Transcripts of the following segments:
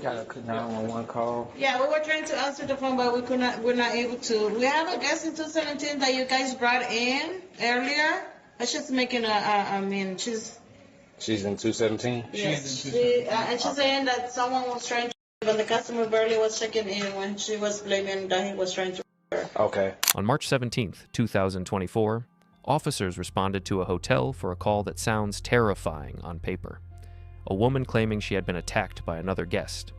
Got a 911 call. Yeah, we were trying to answer the phone, but we're not able to. We have a guest in 217 that you guys brought in earlier. She's making She's in 217? Yes. And she's saying that someone was trying to, but the customer barely was checking in when she was blaming that he was trying to. Okay. On March 17th, 2024, officers responded to a hotel for a call that sounds terrifying on paper. A woman claiming she had been attacked by another guest.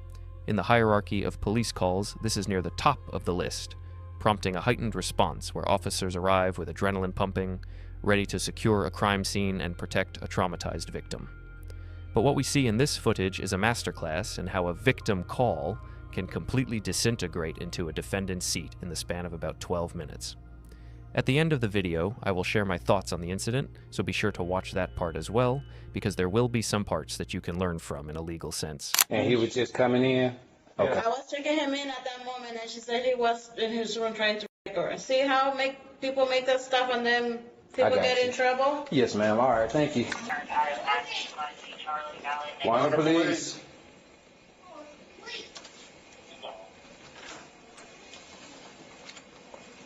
In the hierarchy of police calls, this is near the top of the list, prompting a heightened response where officers arrive with adrenaline pumping, ready to secure a crime scene and protect a traumatized victim. But what we see in this footage is a masterclass in how a victim call can completely disintegrate into a defendant's seat in the span of about 12 minutes. At the end of the video, I will share my thoughts on the incident, so be sure to watch that part as well, because there will be some parts that you can learn from in a legal sense. And he was just coming in? Okay. I was checking him in at that moment, and she said he was in his room trying to record. See how people make that stuff and then people get in trouble? Yes, ma'am. All right, thank you. One police.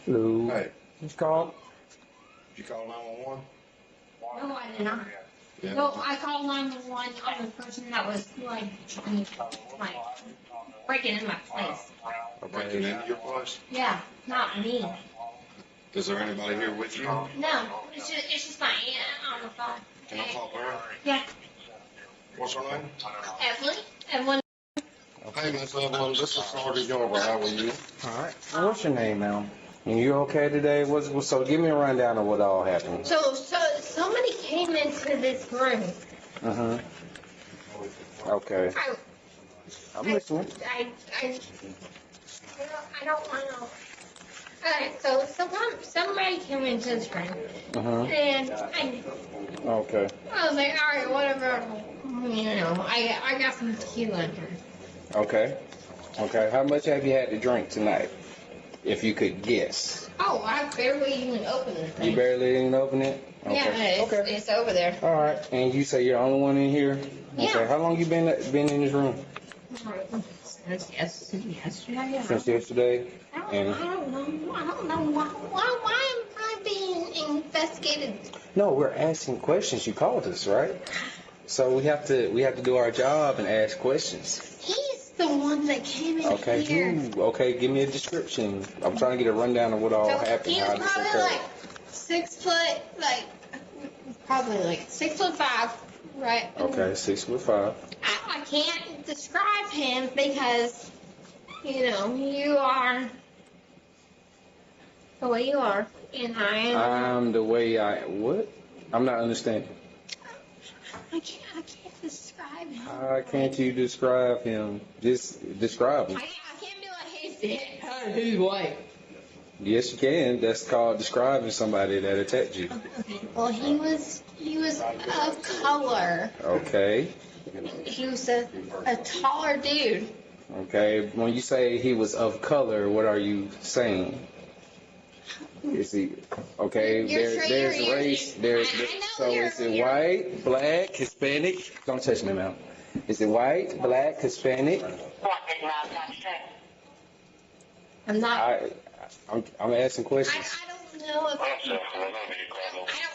Hello. Hey. You called? Did you call 911? No, I did not. Yeah. No, I called 911 on the person that was like breaking in my place. Breaking into your place? Yeah, not me. Is there anybody here with you? No, it's just my aunt on the phone. Can I talk to her? Yeah, What's her name? Evelyn. Hey, Miss Evelyn, this is Sergeant Yarber. How are you? All right. What's your name, ma'am? And you okay today? So give me a rundown of what all happened. So somebody came into this room. Okay. I'm listening. I don't want to. Alright, so somebody came into this room, and Okay. I was like, alright, whatever, I got some tequila in here. Okay. Okay. How much have you had to drink tonight? If you could guess. Oh, I barely even opened the thing. You barely even open it? Okay. Yeah, it's over there. All right. And you say you're the only one in here? Yeah. Okay. How long you been in this room? Since yesterday. Since yesterday? I don't know. Why am I being investigated? No, we're asking questions. You called us, right? So we have to do our job and ask questions. He's the one that came in here. Okay, give me a description. I'm trying to get a rundown of what all happened. He was probably like 6 foot, probably like 6'5", right? Okay, 6'5". I can't describe him because, you are the way you are, and I am. I'm the way what? I'm not understanding. I can't describe him. How can't you describe him? Just describe him. I can't be like, he's white. Yes, you can. That's called describing somebody that attacked you. Okay. Well, he was of color. Okay. He was a taller dude. Okay. When you say he was of color, what are you saying? Is he okay? There's race. So is it white, black, Hispanic? Don't touch me, ma'am. Is it white, black, Hispanic? I'm not. I'm asking questions. I don't know I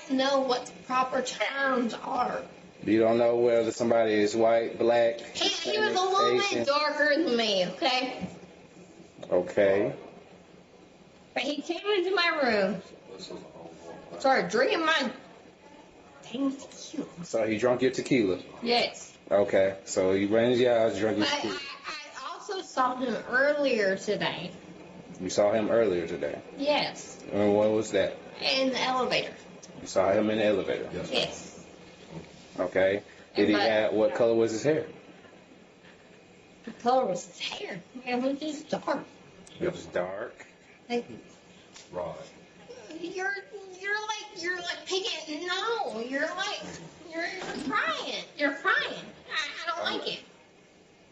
don't know what the proper terms are. You don't know whether somebody is white, black, He was a little bit darker than me, okay? Okay. But he came into my room, started drinking my dang tequila. So he drank your tequila? Yes. Okay. So he ran his house, drank your But tequila. I also saw him earlier today. You saw him earlier today? Yes. And when was that? In the elevator. You saw him in the elevator? Yes. Okay. What color was his hair? The color was his hair. It was just dark. It was dark. Like, Right. you're like picking. No, you're crying. You're crying. I don't like it.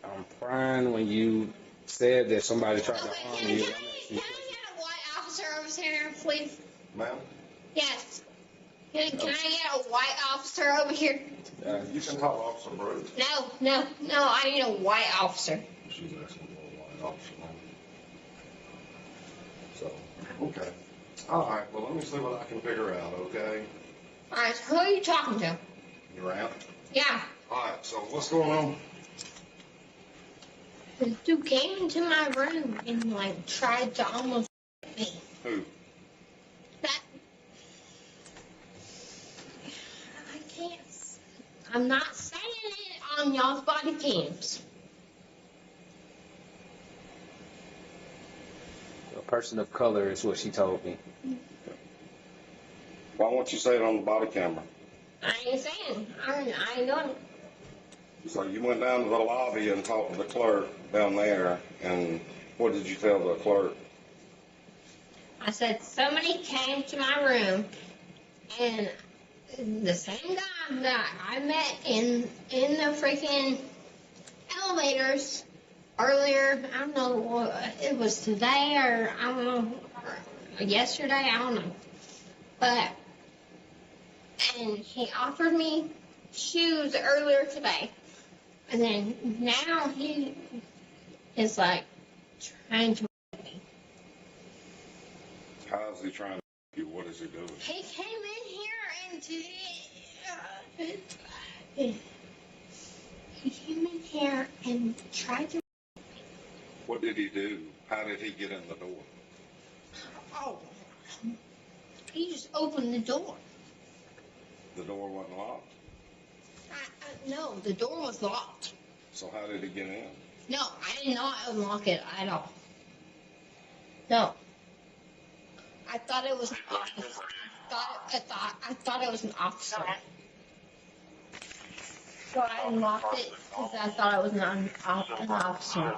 I'm crying when you said that somebody tried to harm you. Can I get a white officer over here, please? Ma'am? Yes. Can I get a white officer over here? You can call Officer Bruce. No, I need a white officer. She's asking for a white officer. So, okay. All right, well, let me see what I can figure out, okay? Alright, so who are you talking to? You're out? Yeah. All right, so what's going on? This dude came into my room and like tried to almost hit me. Who? That I can't. I'm not saying it on y'all's body cams. A person of color is what she told me. Why won't you say it on the body camera? I ain't saying. I know. So you went down to the lobby and talked to the clerk down there, and what did you tell the clerk? I said somebody came to my room, and the same guy that I met in the freaking elevators earlier. I don't know what it was today or I don't know or yesterday. I don't know, but and he offered me shoes earlier today, and then now he is like trying to. How is he trying to help you? What is he doing? He came in here and he came in here and tried to. What did he do? How did he get in the door? Oh, he just opened the door. The door wasn't locked. No, the door was locked. So how did he get in? No, I did not unlock it at all. No. I thought it was an officer. I thought it was an officer. So I unlocked it because I thought it was an officer.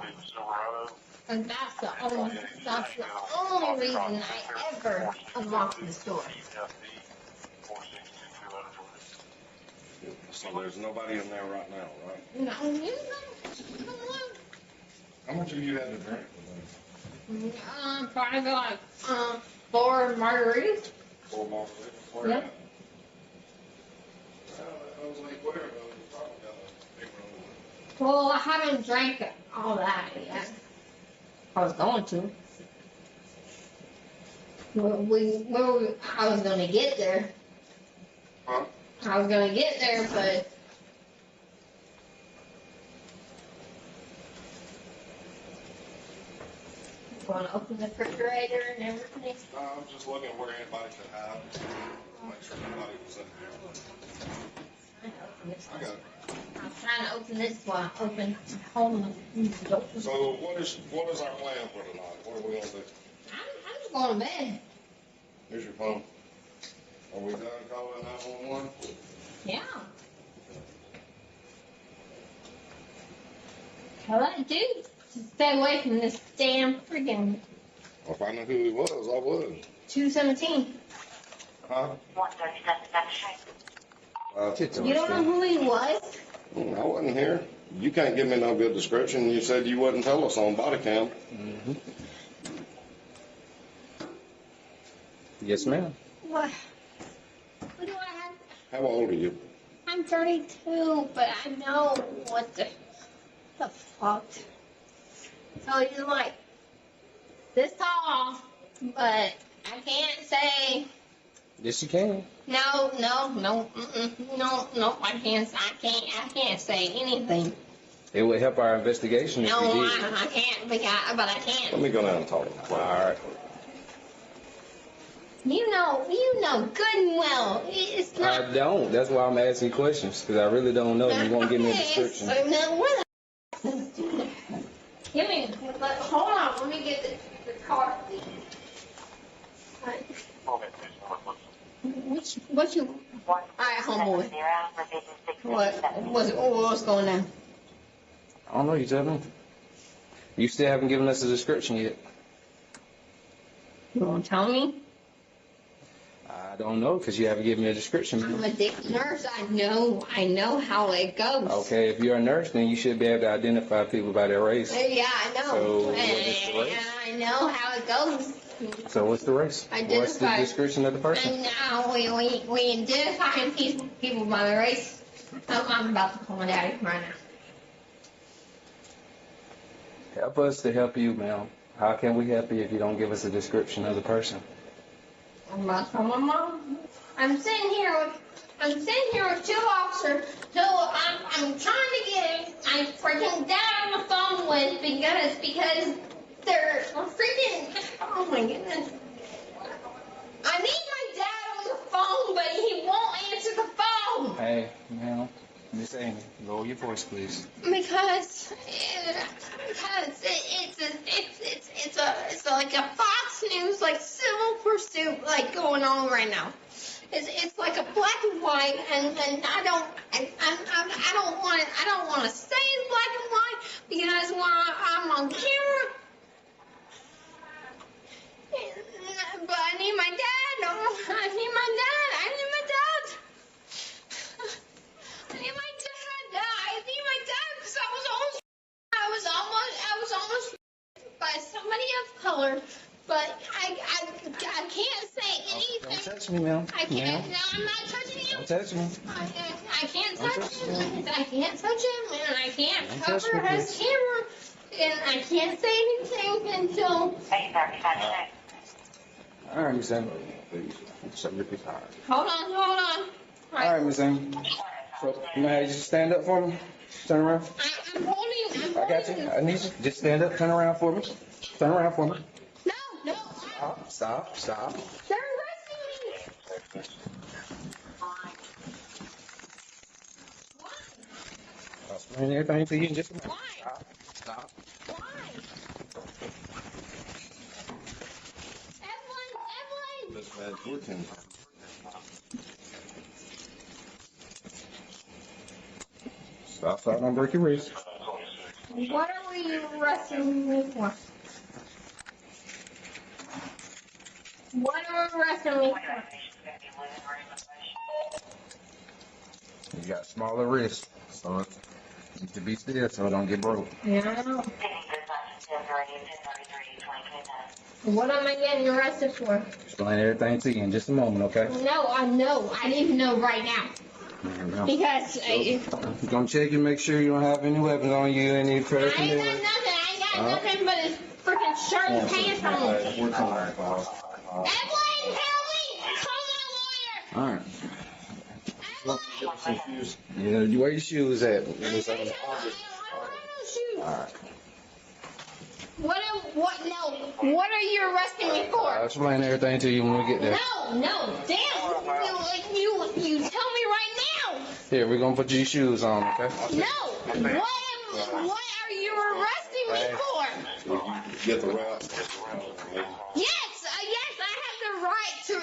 And that's the only reason I ever unlocked this door. So there's nobody in there right now, right? No, you know, come How much have you had to drink today? on. Probably like 4 margaritas. 4 margaritas? Where Yeah. at? I was like, where? You probably got a big room. Well, I haven't drank all that yet. I was going to. I was going to get there. Huh? I was going to get there, but I'm going to open the refrigerator and everything. No, I'm just looking where anybody could hide. Make sure nobody was in there. I got it. I was trying to open this while I open home the door. So what is our plan for tonight? What are we gonna do? I'm just going to bed. Here's your phone. Are we done calling 911? Yeah. Tell that dude to stay away from this damn freaking If I knew who he was, I would. 217. Huh? 137 Center Street. You don't know who he was? I wasn't here. You can't give me no good description. You said you wouldn't tell us on Bodycam. Mm-hmm. Yes, ma'am. What? What do I have? How old are you? I'm 32, but I know what the fuck. So he's like this tall, but I can't say Yes, you can. no, I can't say anything. It would help our investigation if No, you did. I can't, but I Let can't. me go down and talk to him. All right. You know good and well. It's not. I don't. That's why I'm asking questions, because I really don't know. You won't give me a description. So, now, where the give me. Hold on. Let me get the car. What you? All right, homeboy. What's going on? I don't know. You tell me. You still haven't given us a description yet. You won't tell me? I don't know, because you haven't given me a description. I'm a dick nurse. I know how it goes. Okay, if you're a nurse, then you should be able to identify people by their race. Yeah, I know. So, what is the race? I know how it goes. So what's the race? What's the description of the person? And now we identify people by the race. I'm about to call my daddy right now. Help us to help you, ma'am. How can we help you if you don't give us a description of the person? I'm about to call my mom. I'm sitting here with two officers who I'm trying to get my freaking dad on the phone with because they're freaking, oh my goodness. I need my dad on the phone, but he won't answer the phone. Hey, ma'am. Miss Amy, lower your voice, please. Because it's like a Fox News like civil pursuit like going on right now. It's like a black and white, and I don't want to say it's black and white because when I'm on camera. But I need my dad. I need my dad. I need my dad because I was almost by somebody of color, but I can't say anything. Don't touch me, ma'am. I can't. No, I'm not touching you. Don't touch me. I can't touch him. I can't touch him, and I can't Don't touch cover me, his please. camera, and I can't say anything until. All right, Miss Amy. Hold on. All right, Miss Amy. So, you know how you just stand up for me? Turn around. I'm holding. I got you. I need you. Just stand up. Turn around for me. Turn around for me. No. Stop. They're arresting me. I'll explain everything to you in just a minute. Why? Stop. Why? Evelyn. This man's working. Stop. Don't break your wrist. What are you arresting me for? What are you arresting me for? You got smaller wrists, so it needs to be still so it don't get broke. Yeah. What am I getting arrested for? Explain everything to you in just a moment, okay? No, I know. I need to know right now. Because You're gonna check and make sure you don't have any weapons on you, any I ain't got nothing. I ain't got nothing but his freaking shirt and pants on. Evelyn, help me! Call my lawyer! All right. Evelyn! Yeah, where your shoes at? I don't want no shoes. All right. What are you arresting me for? I'll explain everything to you when we get there. No, damn! You tell me right now. Here, we're gonna put your shoes on, okay? No, what are you arresting me for? Get the rap. Yes, I have the right to.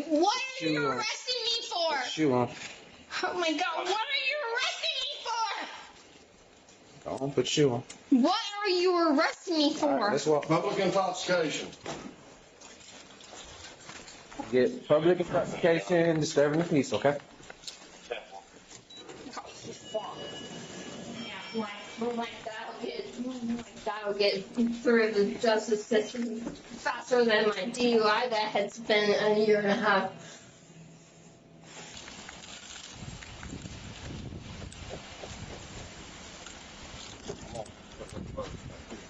What are you arresting me for? Shoe on. Oh my God! What are you arresting me for? Go on, put your shoe on. What are you arresting me All right, for? let's walk. Public intoxication. Get public intoxication, disturbing the peace, okay? That'll get through the justice system faster than my DUI that has been a year and a half.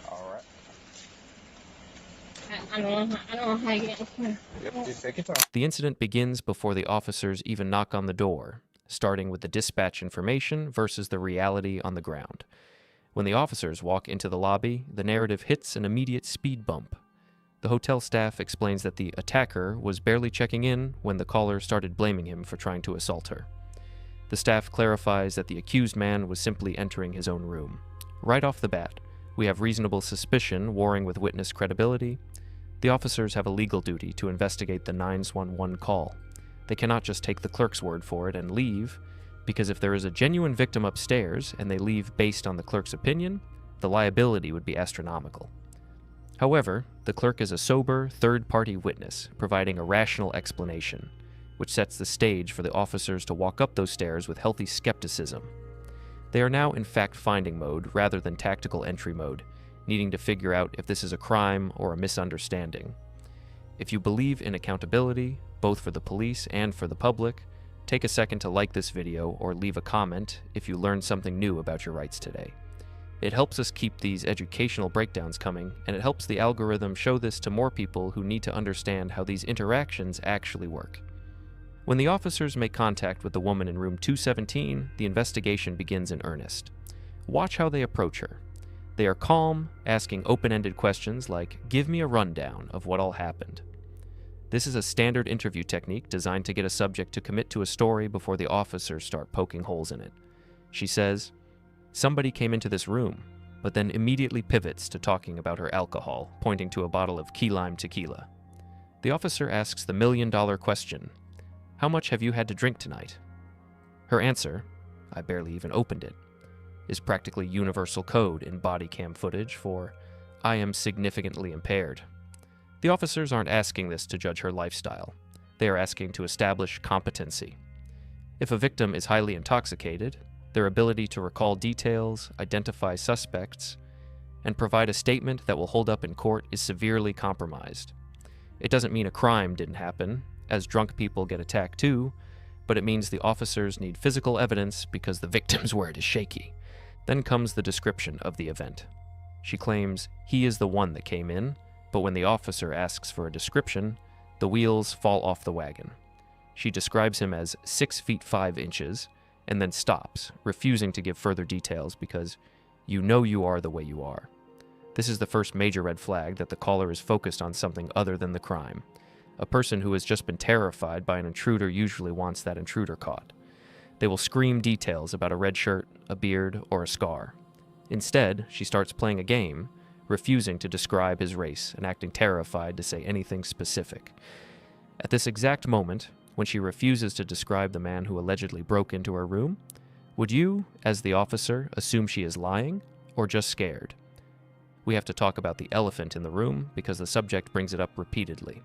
All right. I don't know how to get in here. Yep, just take your time. The incident begins before the officers even knock on the door, starting with the dispatch information versus the reality on the ground. When the officers walk into the lobby, the narrative hits an immediate speed bump. The hotel staff explains that the attacker was barely checking in when the caller started blaming him for trying to assault her. The staff clarifies that the accused man was simply entering his own room. Right off the bat, we have reasonable suspicion warring with witness credibility. The officers have a legal duty to investigate the 911 call. They cannot just take the clerk's word for it and leave, because if there is a genuine victim upstairs and they leave based on the clerk's opinion, the liability would be astronomical. However, the clerk is a sober, third-party witness, providing a rational explanation, which sets the stage for the officers to walk up those stairs with healthy skepticism. They are now in fact-finding mode rather than tactical entry mode, needing to figure out if this is a crime or a misunderstanding. If you believe in accountability, both for the police and for the public, take a second to like this video or leave a comment if you learned something new about your rights today. It helps us keep these educational breakdowns coming, and it helps the algorithm show this to more people who need to understand how these interactions actually work. When the officers make contact with the woman in room 217, the investigation begins in earnest. Watch how they approach her. They are calm, asking open-ended questions like, "Give me a rundown of what all happened." This is a standard interview technique designed to get a subject to commit to a story before the officers start poking holes in it. She says, "Somebody came into this room," but then immediately pivots to talking about her alcohol, pointing to a bottle of key lime tequila. The officer asks the million-dollar question, "How much have you had to drink tonight?" Her answer, "I barely even opened it," is practically universal code in body cam footage for, "I am significantly impaired." The officers aren't asking this to judge her lifestyle. They are asking to establish competency. If a victim is highly intoxicated, their ability to recall details, identify suspects, and provide a statement that will hold up in court is severely compromised. It doesn't mean a crime didn't happen, as drunk people get attacked too, but it means the officers need physical evidence because the victim's word is shaky. Then comes the description of the event. She claims he is the one that came in, but when the officer asks for a description, the wheels fall off the wagon. She describes him as 6 feet 5 inches, and then stops, refusing to give further details because you know you are the way you are. This is the first major red flag that the caller is focused on something other than the crime. A person who has just been terrified by an intruder usually wants that intruder caught. They will scream details about a red shirt, a beard, or a scar. Instead, she starts playing a game, refusing to describe his race and acting terrified to say anything specific. At this exact moment, when she refuses to describe the man who allegedly broke into her room, would you, as the officer, assume she is lying or just scared? We have to talk about the elephant in the room because the subject brings it up repeatedly.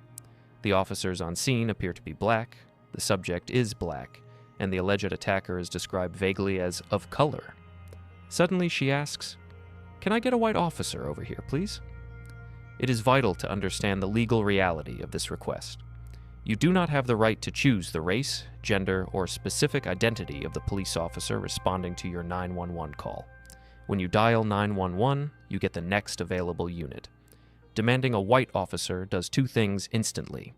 The officers on scene appear to be black, the subject is black, and the alleged attacker is described vaguely as of color. Suddenly she asks, "Can I get a white officer over here, please?" It is vital to understand the legal reality of this request. You do not have the right to choose the race, gender, or specific identity of the police officer responding to your 911 call. When you dial 911, you get the next available unit. Demanding a white officer does two things instantly.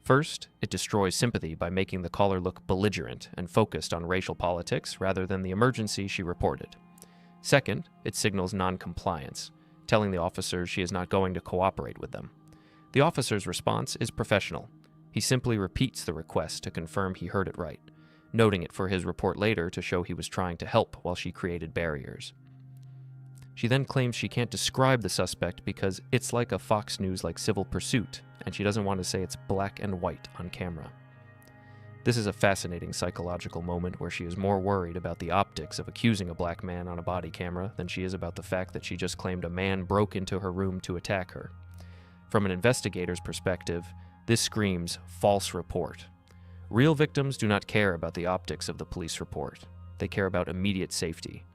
First, it destroys sympathy by making the caller look belligerent and focused on racial politics rather than the emergency she reported. Second, it signals non-compliance, telling the officers she is not going to cooperate with them. The officer's response is professional. He simply repeats the request to confirm he heard it right, noting it for his report later to show he was trying to help while she created barriers. She then claims she can't describe the suspect because it's like a Fox News-like civil pursuit, and she doesn't want to say it's black and white on camera. This is a fascinating psychological moment where she is more worried about the optics of accusing a black man on a body camera than she is about the fact that she just claimed a man broke into her room to attack her. From an investigator's perspective, this screams false report. Real victims do not care about the optics of the police report. They care about immediate safety.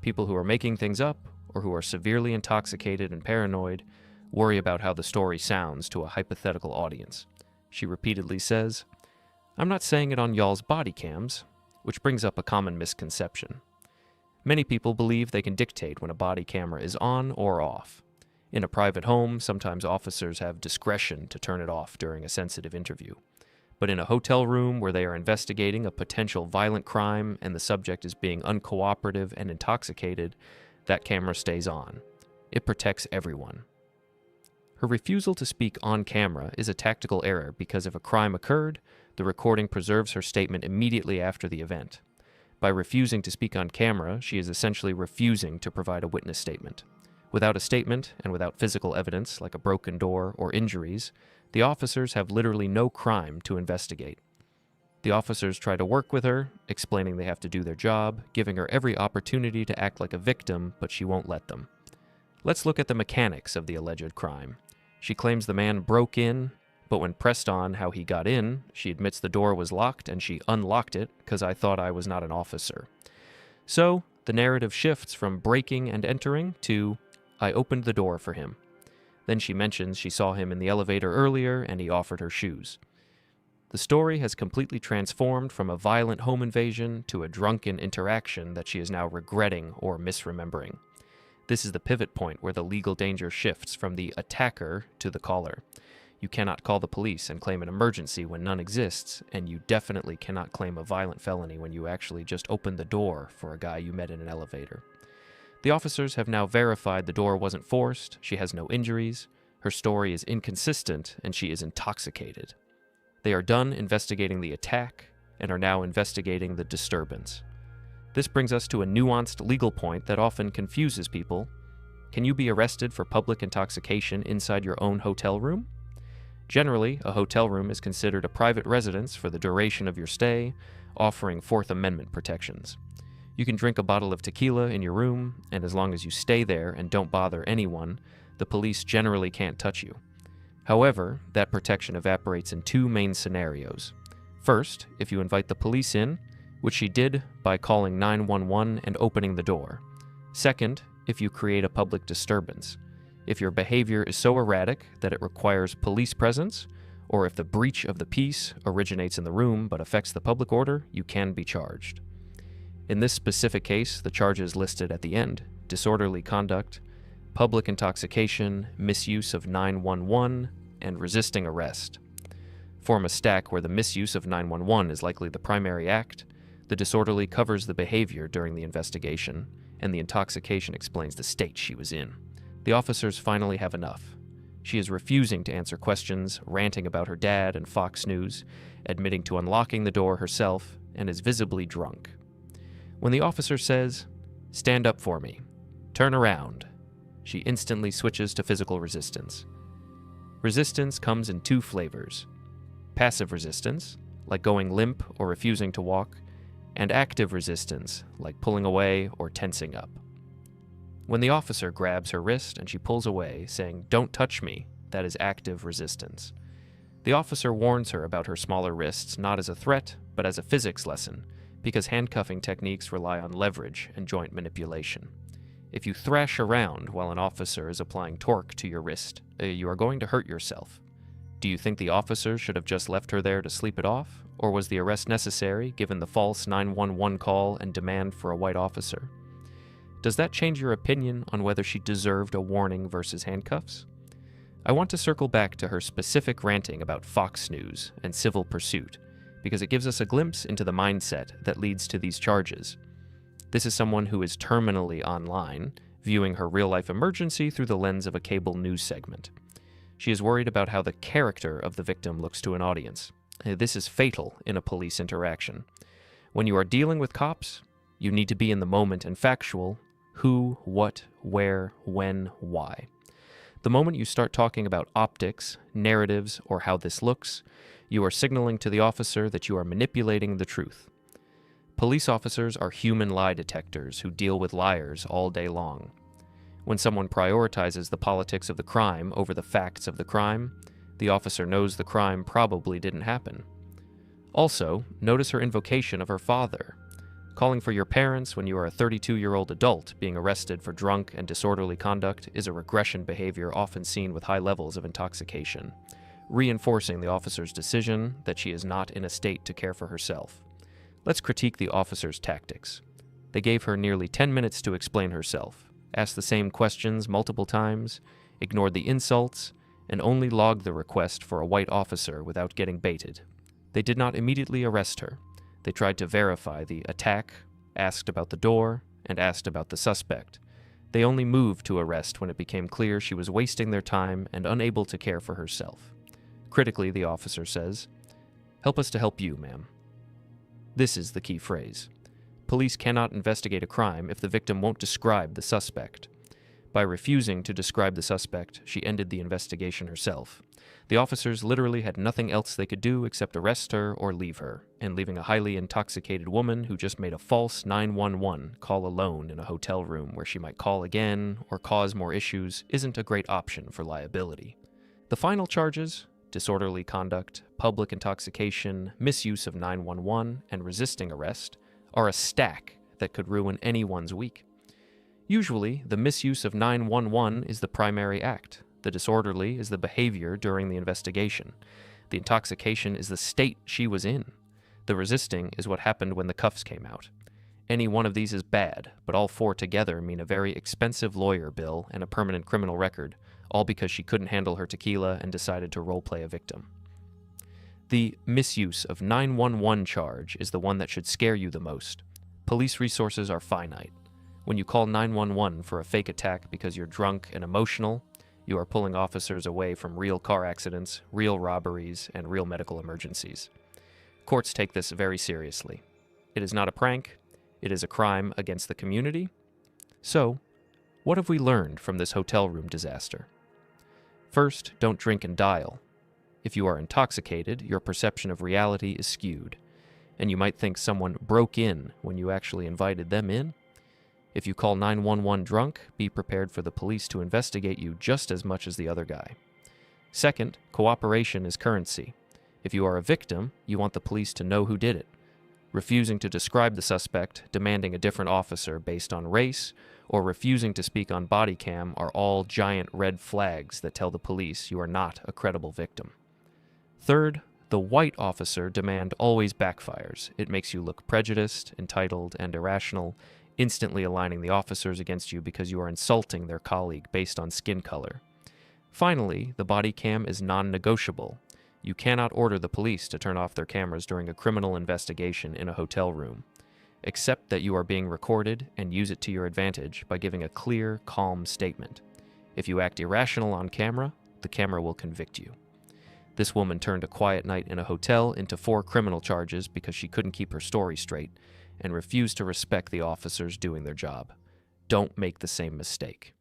People who are making things up, or who are severely intoxicated and paranoid, worry about how the story sounds to a hypothetical audience. She repeatedly says, "I'm not saying it on y'all's body cams," which brings up a common misconception. Many people believe they can dictate when a body camera is on or off. In a private home, sometimes officers have discretion to turn it off during a sensitive interview. But in a hotel room where they are investigating a potential violent crime and the subject is being uncooperative and intoxicated, that camera stays on. It protects everyone. Her refusal to speak on camera is a tactical error because if a crime occurred, the recording preserves her statement immediately after the event. By refusing to speak on camera, she is essentially refusing to provide a witness statement. Without a statement, and without physical evidence like a broken door or injuries, the officers have literally no crime to investigate. The officers try to work with her, explaining they have to do their job, giving her every opportunity to act like a victim, but she won't let them. Let's look at the mechanics of the alleged crime. She claims the man broke in, but when pressed on how he got in, she admits the door was locked and she unlocked it because I thought I was not an officer. So, the narrative shifts from breaking and entering to, I opened the door for him. Then she mentions she saw him in the elevator earlier and he offered her shoes. The story has completely transformed from a violent home invasion to a drunken interaction that she is now regretting or misremembering. This is the pivot point where the legal danger shifts from the attacker to the caller. You cannot call the police and claim an emergency when none exists, and you definitely cannot claim a violent felony when you actually just opened the door for a guy you met in an elevator. The officers have now verified the door wasn't forced, she has no injuries, her story is inconsistent, and she is intoxicated. They are done investigating the attack and are now investigating the disturbance. This brings us to a nuanced legal point that often confuses people. Can you be arrested for public intoxication inside your own hotel room? Generally, a hotel room is considered a private residence for the duration of your stay, offering Fourth Amendment protections. You can drink a bottle of tequila in your room, and as long as you stay there and don't bother anyone, the police generally can't touch you. However, that protection evaporates in two main scenarios. First, if you invite the police in, which she did by calling 911 and opening the door. Second, if you create a public disturbance. If your behavior is so erratic that it requires police presence, or if the breach of the peace originates in the room but affects the public order, you can be charged. In this specific case, the charges listed at the end: disorderly conduct, public intoxication, misuse of 911, and resisting arrest. Form a stack where the misuse of 911 is likely the primary act, the disorderly covers the behavior during the investigation, and the intoxication explains the state she was in. The officers finally have enough. She is refusing to answer questions, ranting about her dad and Fox News, admitting to unlocking the door herself, and is visibly drunk. When the officer says, "Stand up for me," "Turn around," she instantly switches to physical resistance. Resistance comes in two flavors: passive resistance, like going limp or refusing to walk, and active resistance, like pulling away or tensing up. When the officer grabs her wrist and she pulls away, saying, "Don't touch me," that is active resistance. The officer warns her about her smaller wrists not as a threat, but as a physics lesson, because handcuffing techniques rely on leverage and joint manipulation. If you thrash around while an officer is applying torque to your wrist, you are going to hurt yourself. Do you think the officer should have just left her there to sleep it off, or was the arrest necessary given the false 911 call and demand for a white officer? Does that change your opinion on whether she deserved a warning versus handcuffs? I want to circle back to her specific ranting about Fox News and civil pursuit, because it gives us a glimpse into the mindset that leads to these charges. This is someone who is terminally online, viewing her real-life emergency through the lens of a cable news segment. She is worried about how the character of the victim looks to an audience. This is fatal in a police interaction. When you are dealing with cops, you need to be in the moment and factual: who, what, where, when, why. The moment you start talking about optics, narratives, or how this looks, you are signaling to the officer that you are manipulating the truth. Police officers are human lie detectors who deal with liars all day long. When someone prioritizes the politics of the crime over the facts of the crime, the officer knows the crime probably didn't happen. Also, notice her invocation of her father. Calling for your parents when you are a 32-year-old adult being arrested for drunk and disorderly conduct is a regression behavior often seen with high levels of intoxication, reinforcing the officer's decision that she is not in a state to care for herself. Let's critique the officer's tactics. They gave her nearly 10 minutes to explain herself, asked the same questions multiple times, ignored the insults, and only logged the request for a white officer without getting baited. They did not immediately arrest her. They tried to verify the attack, asked about the door, and asked about the suspect. They only moved to arrest when it became clear she was wasting their time and unable to care for herself. Critically, the officer says, "Help us to help you, ma'am." This is the key phrase. Police cannot investigate a crime if the victim won't describe the suspect. By refusing to describe the suspect, she ended the investigation herself. The officers literally had nothing else they could do except arrest her or leave her, and leaving a highly intoxicated woman who just made a false 911 call alone in a hotel room where she might call again or cause more issues isn't a great option for liability. The final charges, disorderly conduct, public intoxication, misuse of 911, and resisting arrest, are a stack that could ruin anyone's week. Usually, the misuse of 911 is the primary act, The disorderly is the behavior during the investigation. The intoxication is the state she was in. The resisting is what happened when the cuffs came out. Any one of these is bad, but all four together mean a very expensive lawyer bill and a permanent criminal record, all because she couldn't handle her tequila and decided to role-play a victim. The misuse of 911 charge is the one that should scare you the most. Police resources are finite. When you call 911 for a fake attack because you're drunk and emotional, you are pulling officers away from real car accidents, real robberies, and real medical emergencies. Courts take this very seriously. It is not a prank. It is a crime against the community. So, what have we learned from this hotel room disaster? First, don't drink and dial. If you are intoxicated, your perception of reality is skewed, and you might think someone broke in when you actually invited them in. If you call 911 drunk, be prepared for the police to investigate you just as much as the other guy. Second, cooperation is currency. If you are a victim, you want the police to know who did it. Refusing to describe the suspect, demanding a different officer based on race, or refusing to speak on Bodycam are all giant red flags that tell the police you are not a credible victim. Third, the white officer demand always backfires. It makes you look prejudiced, entitled, and irrational, instantly aligning the officers against you because you are insulting their colleague based on skin color. Finally, the body cam is non-negotiable. You cannot order the police to turn off their cameras during a criminal investigation in a hotel room. Accept that you are being recorded and use it to your advantage by giving a clear, calm statement. If you act irrational on camera, the camera will convict you. This woman turned a quiet night in a hotel into 4 criminal charges because she couldn't keep her story straight and refused to respect the officers doing their job. Don't make the same mistake.